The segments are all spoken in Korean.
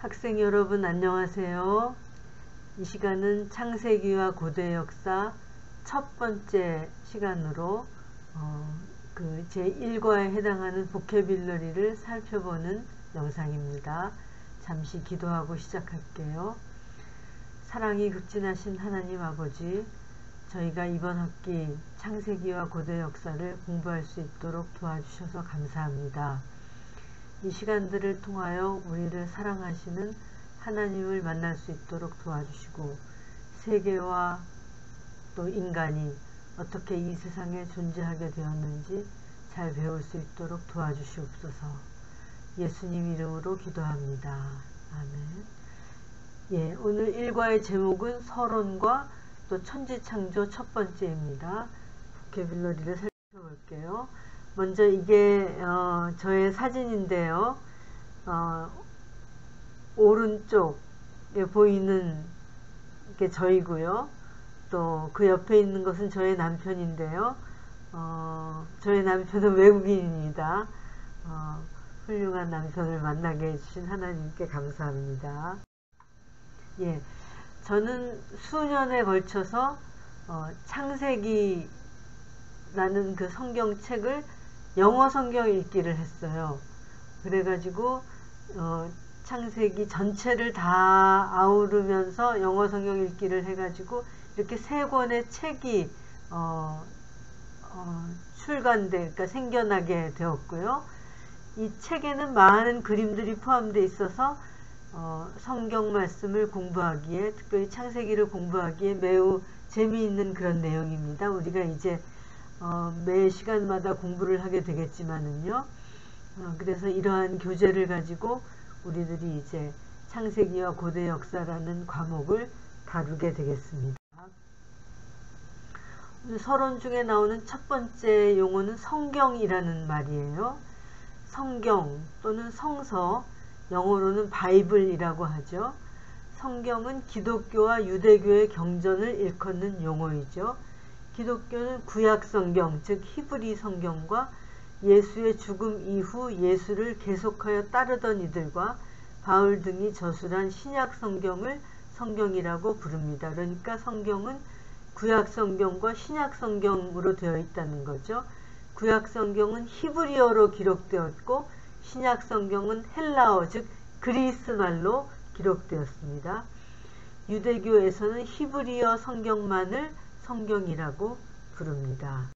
학생 여러분 안녕하세요. 이 시간은 창세기와 고대 역사 첫 번째 시간으로 그 제1과에 해당하는 보캐뷸러리를 살펴보는 영상입니다. 잠시 기도하고 시작할게요. 사랑이 극진하신 하나님 아버지, 저희가 이번 학기 창세기와 고대 역사를 공부할 수 있도록 도와주셔서 감사합니다. 이 시간들을 통하여 우리를 사랑하시는 하나님을 만날 수 있도록 도와주시고, 세계와 또 인간이 어떻게 이 세상에 존재하게 되었는지 잘 배울 수 있도록 도와주시옵소서. 예수님 이름으로 기도합니다. 아멘. 오늘 일과의 제목은 서론과 또 천지창조 첫 번째입니다. 보캐뷸러리를 살펴볼게요. 먼저 이게 저의 사진인데요. 오른쪽에 보이는 게 저이고요. 또 그 옆에 있는 것은 저의 남편인데요. 저의 남편은 외국인입니다. 훌륭한 남편을 만나게 해주신 하나님께 감사합니다. 저는 수년에 걸쳐서 창세기라는 그 성경책을 영어 성경 읽기를 했어요. 그래가지고 창세기 전체를 다 아우르면서 영어 성경 읽기를 해가지고 이렇게 3권의 책이 그러니까 생겨나게 되었고요. 이 책에는 많은 그림들이 포함되어 있어서 성경 말씀을 공부하기에, 특별히 창세기를 공부하기에 매우 재미있는 그런 내용입니다. 우리가 이제 매 시간마다 공부를 하게 되겠지만은요. 그래서 이러한 교재를 가지고 우리들이 이제 창세기와 고대 역사라는 과목을 다루게 되겠습니다. 서론 중에 나오는 첫 번째 용어는 성경이라는 말이에요. 성경 또는 성서, 영어로는 바이블이라고 하죠. 성경은 기독교와 유대교의 경전을 일컫는 용어이죠. 기독교는 구약 성경, 즉 히브리 성경과 예수의 죽음 이후 예수를 계속하여 따르던 이들과 바울 등이 저술한 신약 성경을 성경이라고 부릅니다. 그러니까 성경은 구약 성경과 신약 성경으로 되어 있다는 거죠. 구약 성경은 히브리어로 기록되었고 신약 성경은 헬라어, 즉 그리스 말로 기록되었습니다. 유대교에서는 히브리어 성경만을 성경이라고 부릅니다.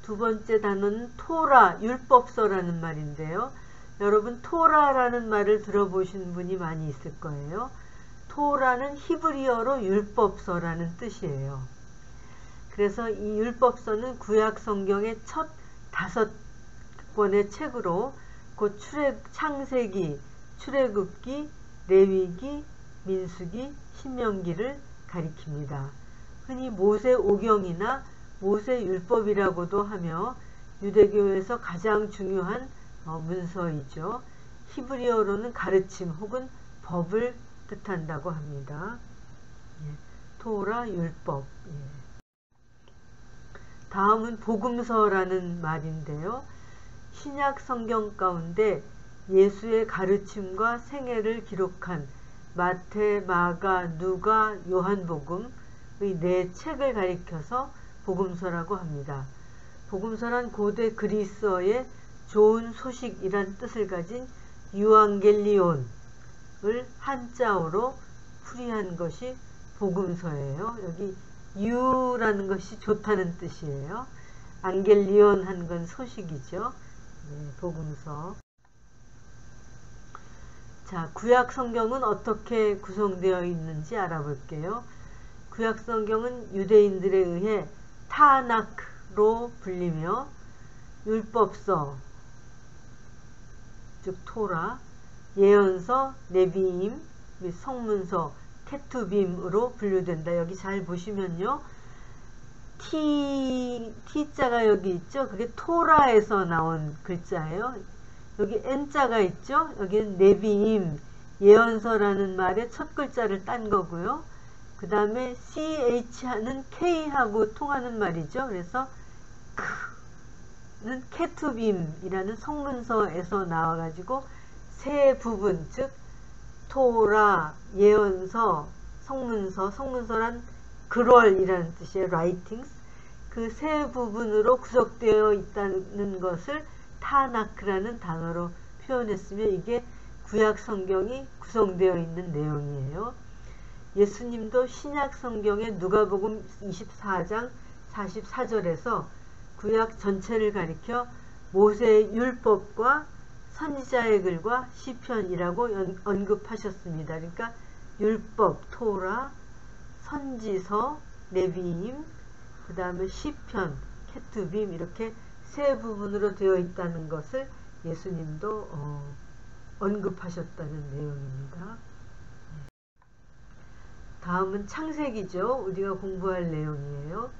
두 번째 단어는 토라, 율법서라는 말인데요. 여러분 토라라는 말을 들어보신 분이 많이 있을 거예요. 토라는 히브리어로 율법서라는 뜻이에요. 그래서 이 율법서는 구약 성경의 첫 5권의 책으로 곧 창세기, 출애굽기, 레위기, 민수기, 신명기를 가리킵니다. 흔히 모세오경이나 모세율법이라고도 하며 유대교에서 가장 중요한 문서이죠. 히브리어로는 가르침 혹은 법을 뜻한다고 합니다. 토라, 율법. 다음은 복음서라는 말인데요. 신약 성경 가운데 예수의 가르침과 생애를 기록한 마태, 마가, 누가, 요한복음의 4책을 가리켜서 복음서라고 합니다. 복음서란 고대 그리스어의 좋은 소식이란 뜻을 가진 유앙겔리온을 한자어로 풀이한 것이 복음서예요. 여기 유라는 것이 좋다는 뜻이에요. 안겔리온 한 건 소식이죠. 복음서. 자, 구약 성경은 어떻게 구성되어 있는지 알아볼게요. 구약 성경은 유대인들에 의해 타나크로 불리며 율법서, 즉 토라, 예언서, 네비임, 및 성문서, 케투빔으로 분류된다. 여기 잘 보시면요. T자가 여기 있죠. 그게 토라에서 나온 글자예요. 여기 N자가 있죠. 여기는 네비임, 예언서라는 말의 첫 글자를 딴 거고요. 그 다음에 CH는 K하고 통하는 말이죠. 그래서 K는 케투빔이라는 성문서에서 나와가지고 세 부분, 즉 토라, 예언서, 성문서, 성문서란 글월이라는 뜻이에요. writings. 그 세 부분으로 구성되어 있다는 것을 타나크라는 단어로 표현했으며 이게 구약 성경이 구성되어 있는 내용이에요. 예수님도 신약 성경의 누가복음 24장 44절에서 구약 전체를 가리켜 모세의 율법과 선지자의 글과 시편이라고 언급하셨습니다. 그러니까 율법, 토라, 선지서, 레위임, 그 다음에 시편, 케투빔 이렇게 세 부분으로 되어 있다는 것을 예수님도 언급하셨다는 내용입니다. 다음은 창세기죠. 우리가 공부할 내용이에요.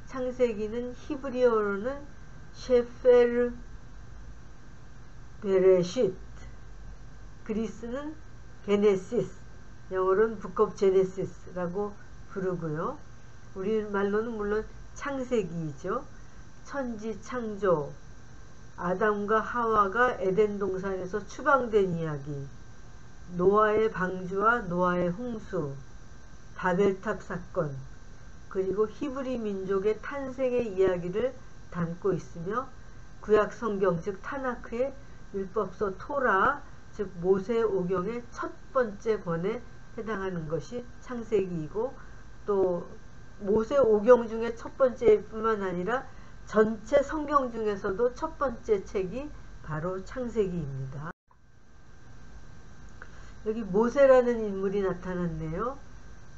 창세기는 히브리어로는 셰페르 베레쉿, 그리스는 게네시스, 영어로는 북 오브 제네시스라고 부르고요. 우리말로는 물론 창세기이죠. 천지 창조, 아담과 하와가 에덴 동산에서 추방된 이야기, 노아의 방주와 노아의 홍수, 바벨탑 사건, 그리고 히브리 민족의 탄생의 이야기를 담고 있으며 구약 성경 즉 타나크의 율법서 토라 즉 모세오경의 첫 번째 권에 해당하는 것이 창세기이고 또 모세오경 중에 첫 번째뿐만 아니라 전체 성경 중에서도 첫 번째 책이 바로 창세기입니다. 여기 모세라는 인물이 나타났네요.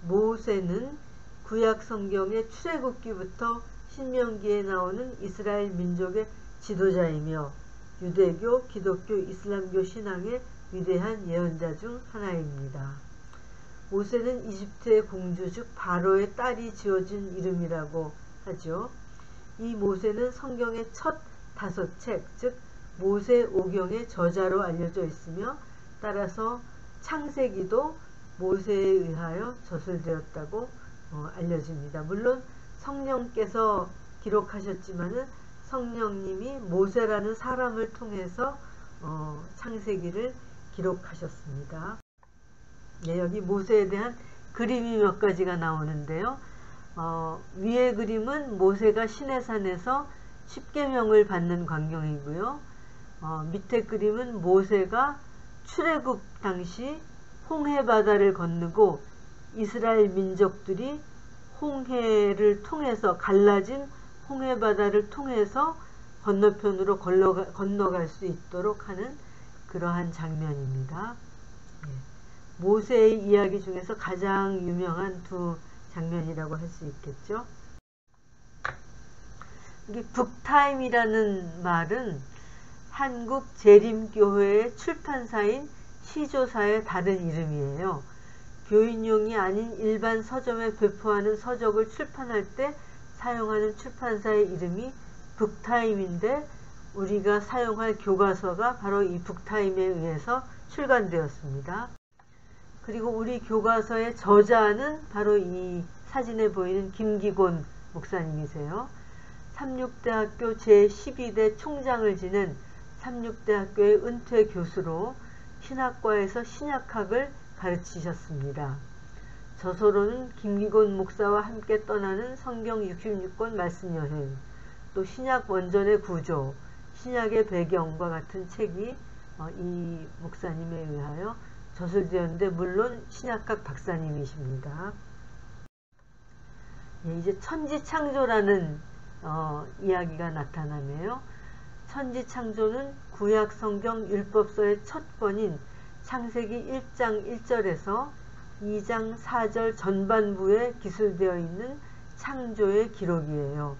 모세는 구약 성경의 출애굽기부터 신명기에 나오는 이스라엘 민족의 지도자이며 유대교, 기독교, 이슬람교 신앙의 위대한 예언자 중 하나입니다. 모세는 이집트의 공주 즉 바로의 딸이 지어진 이름이라고 하죠. 이 모세는 성경의 첫 5책 즉 모세오경의 저자로 알려져 있으며 따라서 창세기도 모세에 의하여 저술되었다고 알려집니다. 물론 성령께서 기록하셨지만은 성령님이 모세라는 사람을 통해서 창세기를 기록하셨습니다. 네, 여기 모세에 대한 그림이 몇 가지가 나오는데요. 위의 그림은 모세가 시내산에서 십계명을 받는 광경이고요. 밑에 그림은 모세가 출애굽 당시 홍해바다를 건너고 이스라엘 민족들이 홍해를 통해서 갈라진 홍해바다를 통해서 건너편으로 건너갈 수 있도록 하는 그러한 장면입니다. 모세의 이야기 중에서 가장 유명한 두 장면이라고 할 수 있겠죠. 이게 북타임이라는 말은 한국 재림교회의 출판사인 시조사의 다른 이름이에요. 교인용이 아닌 일반 서점에 배포하는 서적을 출판할 때 사용하는 출판사의 이름이 북타임인데 우리가 사용할 교과서가 바로 이 북타임에 의해서 출간되었습니다. 그리고 우리 교과서의 저자는 바로 이 사진에 보이는 김기곤 목사님이세요. 삼육대학교 제12대 총장을 지낸 삼육대학교의 은퇴 교수로 신학과에서 신약학을 가르치셨습니다. 저서로는 김기곤 목사와 함께 떠나는 성경 66권 말씀 여행, 또 신약 원전의 구조, 신약의 배경과 같은 책이 이 목사님에 의하여 저술되었는데 물론 신약학 박사님이십니다. 이제 천지창조라는 이야기가 나타나네요. 천지창조는 구약 성경 율법서의 첫 권인 창세기 1장 1절에서 2장 4절 전반부에 기술되어 있는 창조의 기록이에요.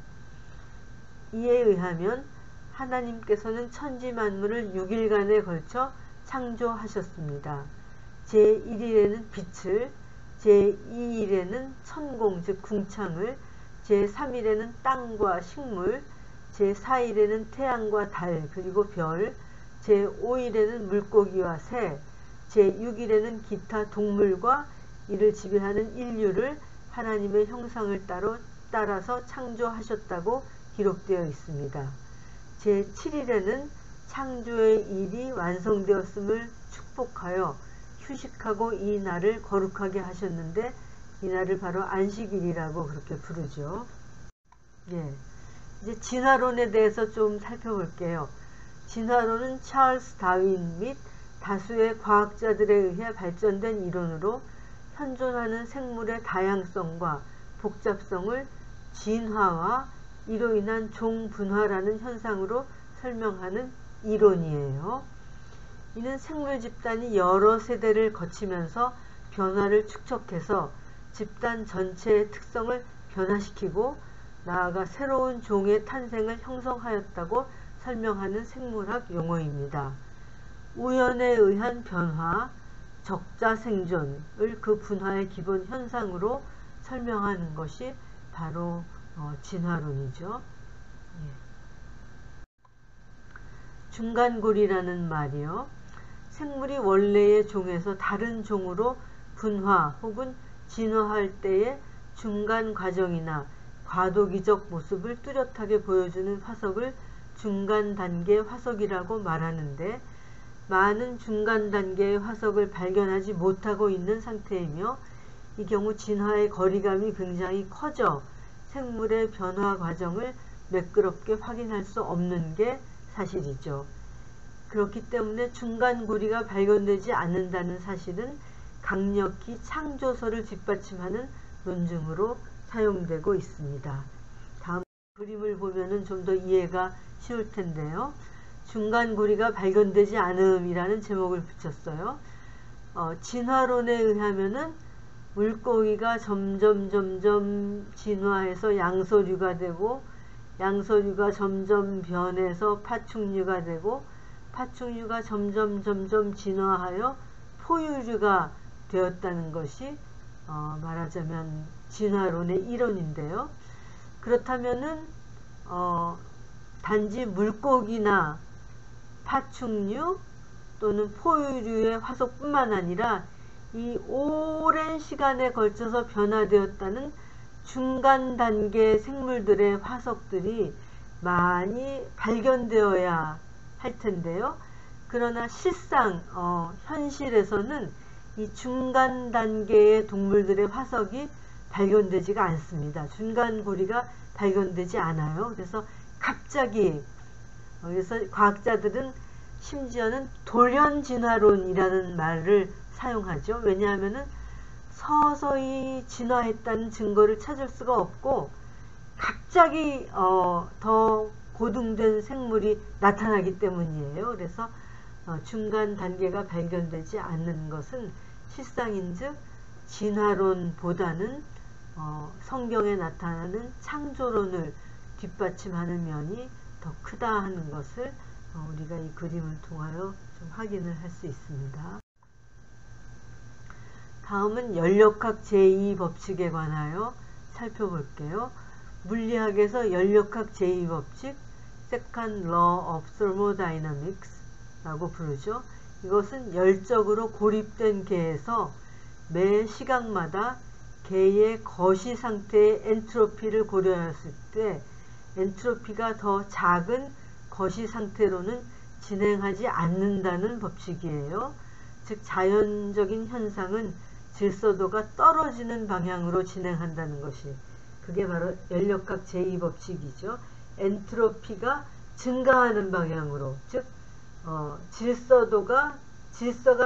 이에 의하면 하나님께서는 천지 만물을 6일간에 걸쳐 창조하셨습니다. 제1일에는 빛을, 제2일에는 천공 즉 궁창을, 제3일에는 땅과 식물, 제4일에는 태양과 달 그리고 별, 제5일에는 물고기와 새, 제6일에는 기타 동물과 이를 지배하는 인류를 하나님의 형상을 따라서 창조하셨다고 기록되어 있습니다. 제7일에는 창조의 일이 완성되었음을 축복하여 휴식하고 이 날을 거룩하게 하셨는데, 이 날을 바로 안식일이라고 그렇게 부르죠. 예. 이제 진화론에 대해서 좀 살펴볼게요. 진화론은 찰스 다윈 및 다수의 과학자들에 의해 발전된 이론으로 현존하는 생물의 다양성과 복잡성을 진화와 이로 인한 종분화라는 현상으로 설명하는 이론이에요. 이는 생물 집단이 여러 세대를 거치면서 변화를 축적해서 집단 전체의 특성을 변화시키고 나아가 새로운 종의 탄생을 형성하였다고 설명하는 생물학 용어입니다. 우연에 의한 변화, 적자 생존을 그 분화의 기본 현상으로 설명하는 것이 바로 진화론이죠. 예. 중간골이라는 말이요. 생물이 원래의 종에서 다른 종으로 분화 혹은 진화할 때의 중간 과정이나 과도기적 모습을 뚜렷하게 보여주는 화석을 중간 단계 화석이라고 말하는데, 많은 중간 단계의 화석을 발견하지 못하고 있는 상태이며, 이 경우 진화의 거리감이 굉장히 커져 생물의 변화 과정을 매끄럽게 확인할 수 없는 게 사실이죠. 그렇기 때문에 중간고리가 발견되지 않는다는 사실은 강력히 창조설을 뒷받침하는 논증으로 사용되고 있습니다. 다음 그림을 보면은 좀 더 이해가 쉬울 텐데요. 중간고리가 발견되지 않음이라는 제목을 붙였어요. 진화론에 의하면은 물고기가 점점 진화해서 양서류가 되고, 양서류가 점점 변해서 파충류가 되고, 파충류가 점점 진화하여 포유류가 되었다는 것이 말하자면 진화론의 이론인데요. 그렇다면은 단지 물고기나 파충류 또는 포유류의 화석뿐만 아니라 이 오랜 시간에 걸쳐서 변화되었다는 중간 단계 생물들의 화석들이 많이 발견되어야 할 텐데요. 그러나 실상 현실에서는 이 중간 단계의 동물들의 화석이 발견되지가 않습니다. 중간고리가 발견되지 않아요. 그래서 갑자기 그래서 과학자들은 심지어는 돌연진화론이라는 말을 사용하죠. 왜냐하면은 서서히 진화했다는 증거를 찾을 수가 없고, 갑자기 더 고등된 생물이 나타나기 때문이에요. 그래서 중간 단계가 발견되지 않는 것은 실상인즉 진화론보다는 성경에 나타나는 창조론을 뒷받침하는 면이 더 크다 하는 것을 우리가 이 그림을 통하여 좀 확인을 할 수 있습니다. 다음은 연력학 제2법칙에 관하여 살펴볼게요. 물리학에서 연력학 제2법칙, Second Law of Thermodynamics 라고 부르죠. 이것은 열적으로 고립된 개에서 매 시각마다 개의 거시 상태의 엔트로피를 고려했을 때 엔트로피가 더 작은 거시 상태로는 진행하지 않는다는 법칙이에요. 즉 자연적인 현상은 질서도가 떨어지는 방향으로 진행한다는 것이, 그게 바로 연력학 제2법칙이죠. 엔트로피가 증가하는 방향으로, 즉 질서가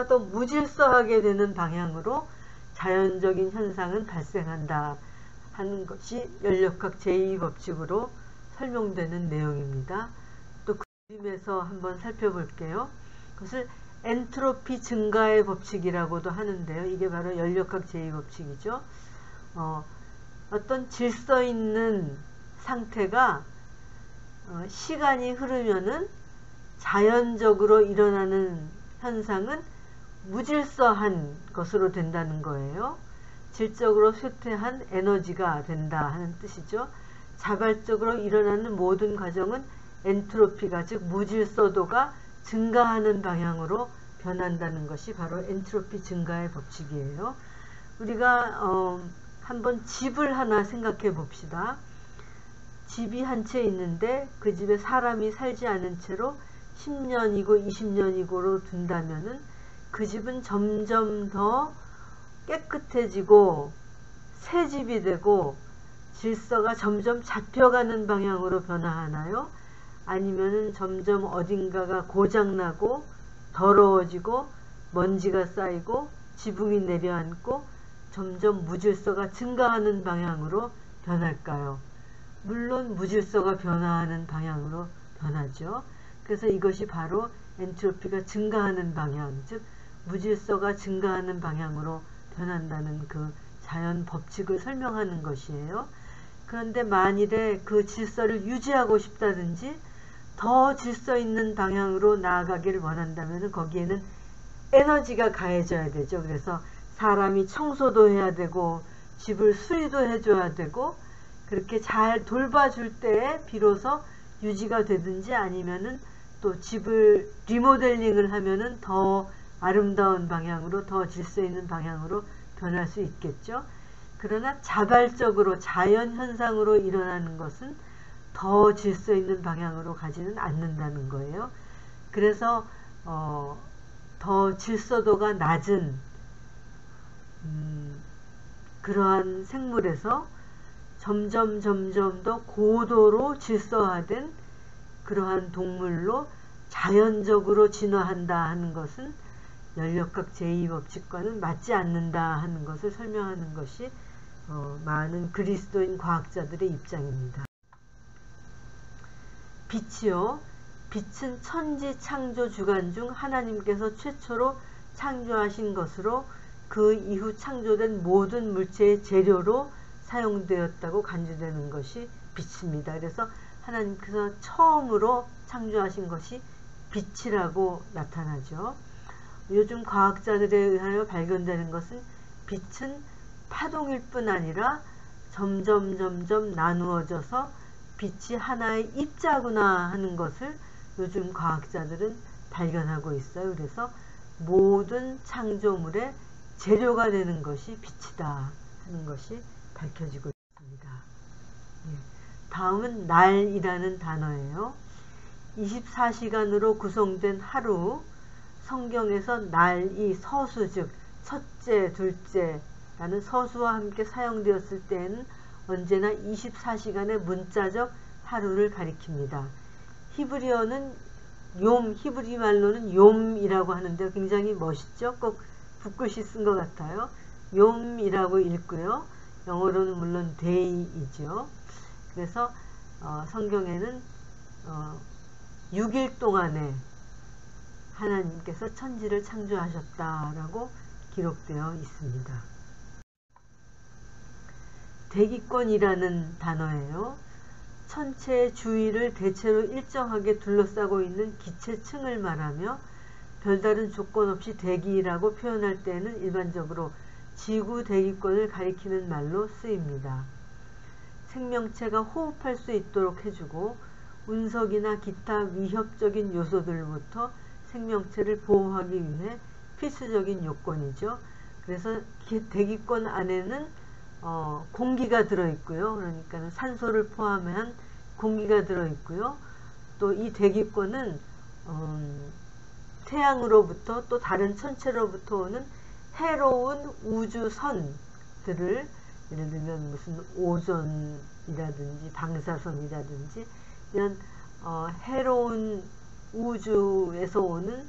더 무질서하게 되는 방향으로 자연적인 현상은 발생한다 하는 것이 연력학 제2법칙으로 설명되는 내용입니다. 또 그림에서 한번 살펴볼게요. 그것을 엔트로피 증가의 법칙이라고도 하는데요. 이게 바로 연력학 제2법칙이죠. 어떤 질서 있는 상태가 시간이 흐르면은 자연적으로 일어나는 현상은 무질서한 것으로 된다는 거예요. 질적으로 쇠퇴한 에너지가 된다 하는 뜻이죠. 자발적으로 일어나는 모든 과정은 엔트로피가, 즉 무질서도가 증가하는 방향으로 변한다는 것이 바로 엔트로피 증가의 법칙이에요. 우리가 한번 집을 하나 생각해 봅시다. 집이 한 채 있는데 그 집에 사람이 살지 않은 채로 10년이고 20년이고로 둔다면은 그 집은 점점 더 깨끗해지고 새 집이 되고 질서가 점점 잡혀가는 방향으로 변화하나요? 아니면은 점점 어딘가가 고장나고 더러워지고 먼지가 쌓이고 지붕이 내려앉고 점점 무질서가 증가하는 방향으로 변할까요? 물론 무질서가 변화하는 방향으로 변하죠. 그래서 이것이 바로 엔트로피가 증가하는 방향, 즉 무질서가 증가하는 방향으로 변한다는 그 자연 법칙을 설명하는 것이에요. 그런데 만일에 그 질서를 유지하고 싶다든지 더 질서 있는 방향으로 나아가기를 원한다면 거기에는 에너지가 가해져야 되죠. 그래서 사람이 청소도 해야 되고 집을 수리도 해줘야 되고 그렇게 잘 돌봐줄 때에 비로소 유지가 되든지 아니면은 또 집을 리모델링을 하면은 더 아름다운 방향으로 더 질서 있는 방향으로 변할 수 있겠죠. 그러나 자발적으로 자연현상으로 일어나는 것은 더 질서 있는 방향으로 가지는 않는다는 거예요. 그래서 더 질서도가 낮은 그러한 생물에서 점점 더 고도로 질서화된 그러한 동물로 자연적으로 진화한다 하는 것은 연력학 제2법칙과는 맞지 않는다 하는 것을 설명하는 것이 많은 그리스도인 과학자들의 입장입니다. 빛이요. 빛은 천지 창조 주간 중 하나님께서 최초로 창조하신 것으로 그 이후 창조된 모든 물체의 재료로 사용되었다고 간주되는 것이 빛입니다. 그래서 하나님께서 처음으로 창조하신 것이 빛이라고 나타나죠. 요즘 과학자들에 의하여 발견되는 것은 빛은 파동일 뿐 아니라 점점 나누어져서 빛이 하나의 입자구나 하는 것을 요즘 과학자들은 발견하고 있어요. 그래서 모든 창조물의 재료가 되는 것이 빛이다 하는 것이 밝혀지고 있습니다. 다음은 날이라는 단어예요. 24시간으로 구성된 하루, 성경에서 날이 서수 즉 첫째, 둘째라는 서수와 함께 사용되었을 때에는 언제나 24시간의 문자적 하루를 가리킵니다. 히브리어는 히브리 말로는 욤이라고 하는데 굉장히 멋있죠? 꼭 붓글씨 쓴 것 같아요. 욤이라고 읽고요. 영어로는 물론 day이죠. 그래서 성경에는 6일 동안에 하나님께서 천지를 창조하셨다라고 기록되어 있습니다. 대기권이라는 단어예요. 천체의 주위를 대체로 일정하게 둘러싸고 있는 기체층을 말하며 별다른 조건 없이 대기라고 표현할 때는 일반적으로 지구 대기권을 가리키는 말로 쓰입니다. 생명체가 호흡할 수 있도록 해주고 운석이나 기타 위협적인 요소들로부터 생명체를 보호하기 위해 필수적인 요건이죠. 그래서 대기권 안에는 공기가 들어있고요. 그러니까 산소를 포함한 공기가 들어있고요. 또 이 대기권은 태양으로부터 또 다른 천체로부터 오는 해로운 우주선들을 예를 들면 무슨 오존이라든지 방사선이라든지 이런 해로운 우주에서 오는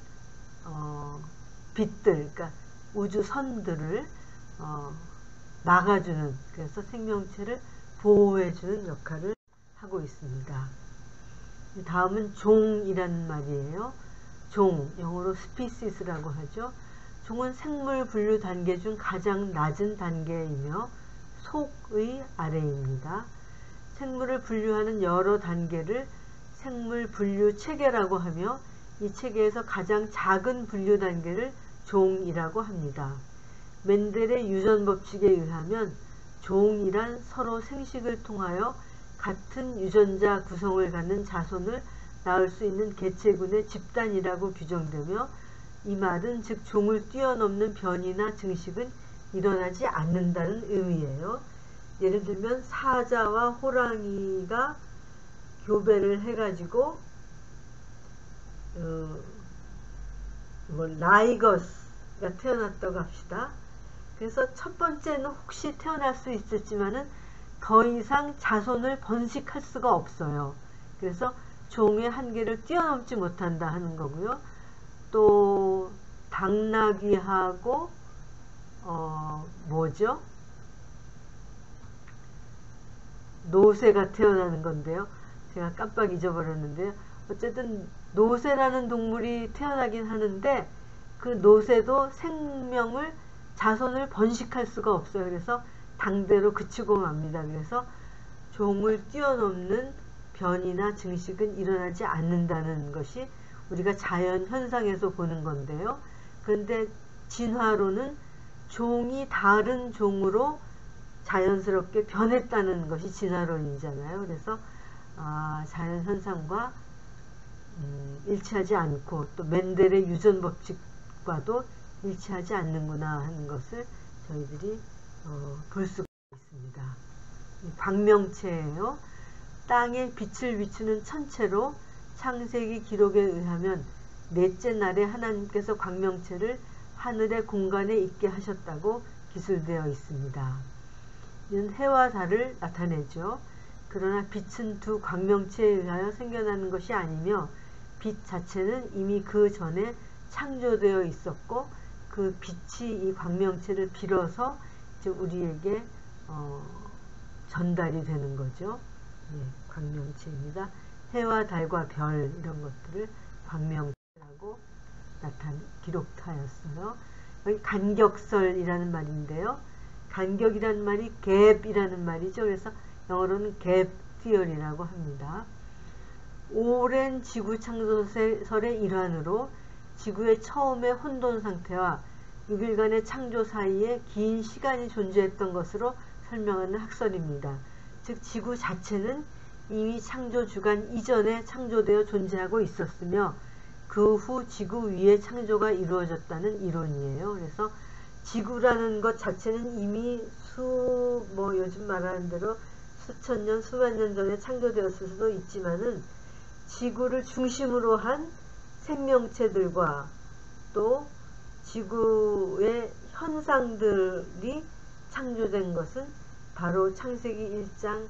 빛들, 그러니까 우주선들을 막아주는, 그래서 생명체를 보호해주는 역할을 하고 있습니다. 다음은 종이라는 말이에요. 종, 영어로 스피시스라고 하죠. 종은 생물 분류 단계 중 가장 낮은 단계이며 속의 아래입니다. 생물을 분류하는 여러 단계를 생물 분류 체계라고 하며 이 체계에서 가장 작은 분류 단계를 종이라고 합니다. 멘델의 유전 법칙에 의하면 종이란 서로 생식을 통하여 같은 유전자 구성을 갖는 자손을 낳을 수 있는 개체군의 집단이라고 규정되며 이 말은 즉 종을 뛰어넘는 변이나 증식은 일어나지 않는다는 의미예요. 예를 들면 사자와 호랑이가 교배를 해가지고 라이거스가 태어났다고 합시다. 그래서 첫 번째는 혹시 태어날 수 있었지만은 더 이상 자손을 번식할 수가 없어요. 그래서 종의 한계를 뛰어넘지 못한다 하는 거고요. 또 당나귀하고 뭐죠? 노새가 태어나는 건데요. 제가 깜빡 잊어버렸는데요. 어쨌든 노새라는 동물이 태어나긴 하는데 그 노새도 생명을 자손을 번식할 수가 없어요. 그래서 당대로 그치고 맙니다. 그래서 종을 뛰어넘는 변이나 증식은 일어나지 않는다는 것이 우리가 자연 현상에서 보는 건데요. 그런데 진화로는 종이 다른 종으로 자연스럽게 변했다는 것이 진화론이잖아요. 그래서 자연 현상과 일치하지 않고 또 멘델의 유전 법칙과도 일치하지 않는구나 하는 것을 저희들이 볼 수가 있습니다. 광명체예요. 땅에 빛을 비추는 천체로 창세기 기록에 의하면 넷째 날에 하나님께서 광명체를 하늘의 공간에 있게 하셨다고 기술되어 있습니다. 이는 해와 달을 나타내죠. 그러나 빛은 두 광명체에 의하여 생겨나는 것이 아니며 빛 자체는 이미 그 전에 창조되어 있었고 그 빛이 이 광명체를 빌어서 이제 우리에게 전달이 되는 거죠. 예, 광명체입니다. 해와 달과 별 이런 것들을 광명체라고 기록하였어요. 여기 간격설이라는 말인데요. 간격이라는 말이 갭이라는 말이죠. 그래서 영어로는 갭 티어리라고 합니다. 오랜 지구 창조설의 일환으로 지구의 처음의 혼돈 상태와 6일간의 창조 사이에 긴 시간이 존재했던 것으로 설명하는 학설입니다. 즉 지구 자체는 이미 창조 주간 이전에 창조되어 존재하고 있었으며 그 후 지구 위에 창조가 이루어졌다는 이론이에요. 그래서 지구라는 것 자체는 이미 요즘 말하는 대로 수천 년, 수만 년 전에 창조되었을 수도 있지만은 지구를 중심으로 한 생명체들과 또 지구의 현상들이 창조된 것은 바로 창세기 1장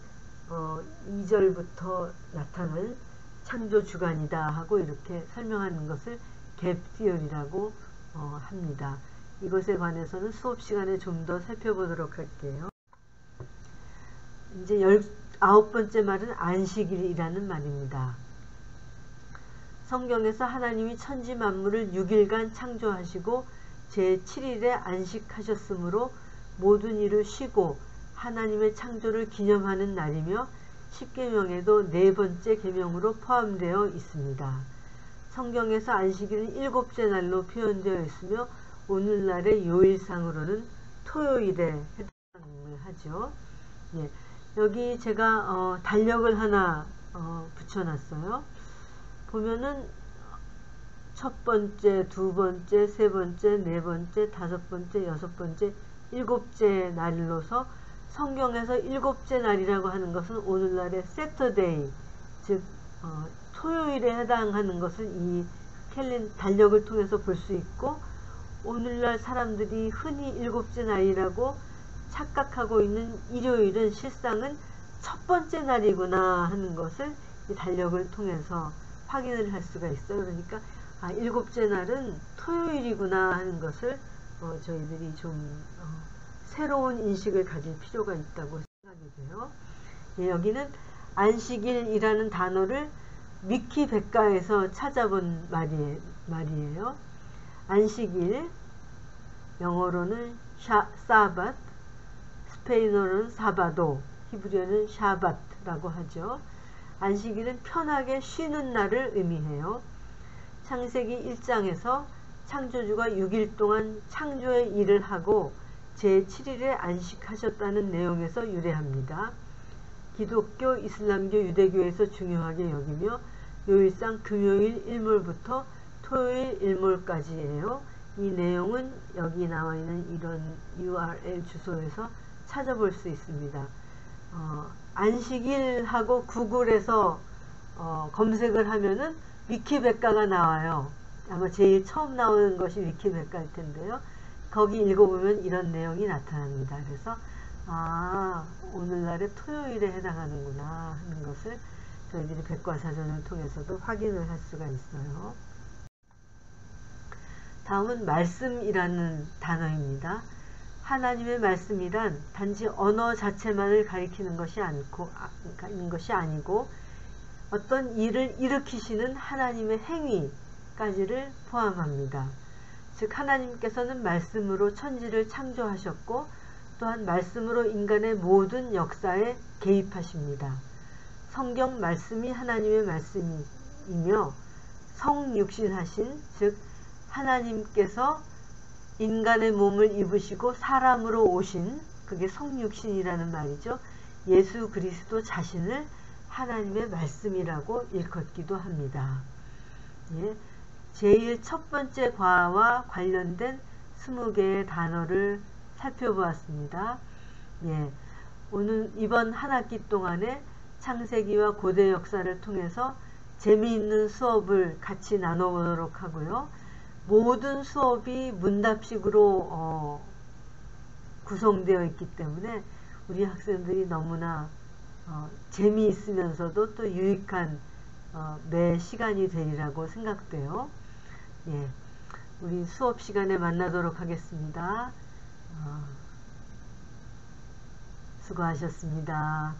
2절부터 나타난 창조 주간이다 하고 이렇게 설명하는 것을 갭 티어리라고 합니다. 이것에 관해서는 수업 시간에 좀 더 살펴보도록 할게요. 이제 19번째 말은 안식일이라는 말입니다. 성경에서 하나님이 천지 만물을 6일간 창조하시고 제7일에 안식하셨으므로 모든 일을 쉬고 하나님의 창조를 기념하는 날이며 십계명에도 네 번째 계명으로 포함되어 있습니다. 성경에서 안식일은 7째 날로 표현되어 있으며 오늘날의 요일상으로는 토요일에 해당을 하죠. 예, 여기 제가 달력을 하나 붙여놨어요. 보면은 첫 번째, 두 번째, 세 번째, 네 번째, 다섯 번째, 여섯 번째, 7째 날로서 성경에서 7째 날이라고 하는 것은 오늘날의 세터데이, 즉 토요일에 해당하는 것을 이 달력을 통해서 볼 수 있고, 오늘날 사람들이 흔히 7째 날이라고 착각하고 있는 일요일은 실상은 첫 번째 날이구나 하는 것을 이 달력을 통해서 확인을 할 수가 있어요. 그러니까 7째 날은 토요일이구나 하는 것을 저희들이 좀 새로운 인식을 가질 필요가 있다고 생각이 돼요. 예, 여기는 안식일이라는 단어를 위키백과에서 찾아본 말이에요. 안식일, 영어로는 사밧, 스페인어로는 사바도, 히브리어는 샤밧라고 하죠. 안식일은 편하게 쉬는 날을 의미해요. 창세기 1장에서 창조주가 6일 동안 창조의 일을 하고 제7일에 안식하셨다는 내용에서 유래합니다. 기독교, 이슬람교, 유대교에서 중요하게 여기며 요일상 금요일 일몰부터 토요일 일몰까지예요. 이 내용은 여기 나와 있는 이런 URL 주소에서 찾아볼 수 있습니다. 안식일하고 구글에서 검색을 하면은 위키백과가 나와요. 아마 제일 처음 나오는 것이 위키백과일 텐데요. 거기 읽어보면 이런 내용이 나타납니다. 그래서 오늘날의 토요일에 해당하는구나 하는 것을 저희들이 백과사전을 통해서도 확인을 할 수가 있어요. 다음은 말씀이라는 단어입니다. 하나님의 말씀이란 단지 언어 자체만을 가리키는 것이 아니고 어떤 일을 일으키시는 하나님의 행위까지를 포함합니다. 즉 하나님께서는 말씀으로 천지를 창조하셨고 또한 말씀으로 인간의 모든 역사에 개입하십니다. 성경 말씀이 하나님의 말씀이며 성육신하신, 즉 하나님께서 인간의 몸을 입으시고 사람으로 오신, 그게 성육신이라는 말이죠. 예수 그리스도 자신을 하나님의 말씀이라고 일컫기도 합니다. 예, 제일 첫 번째 과와 관련된 20개의 단어를 살펴보았습니다. 예, 오늘 이번 한 학기 동안에 창세기와 고대 역사를 통해서 재미있는 수업을 같이 나눠보도록 하고요. 모든 수업이 문답식으로 구성되어 있기 때문에 우리 학생들이 너무나 재미있으면서도 또 유익한 매 시간이 되리라고 생각돼요. 예, 우리 수업 시간에 만나도록 하겠습니다. 수고하셨습니다.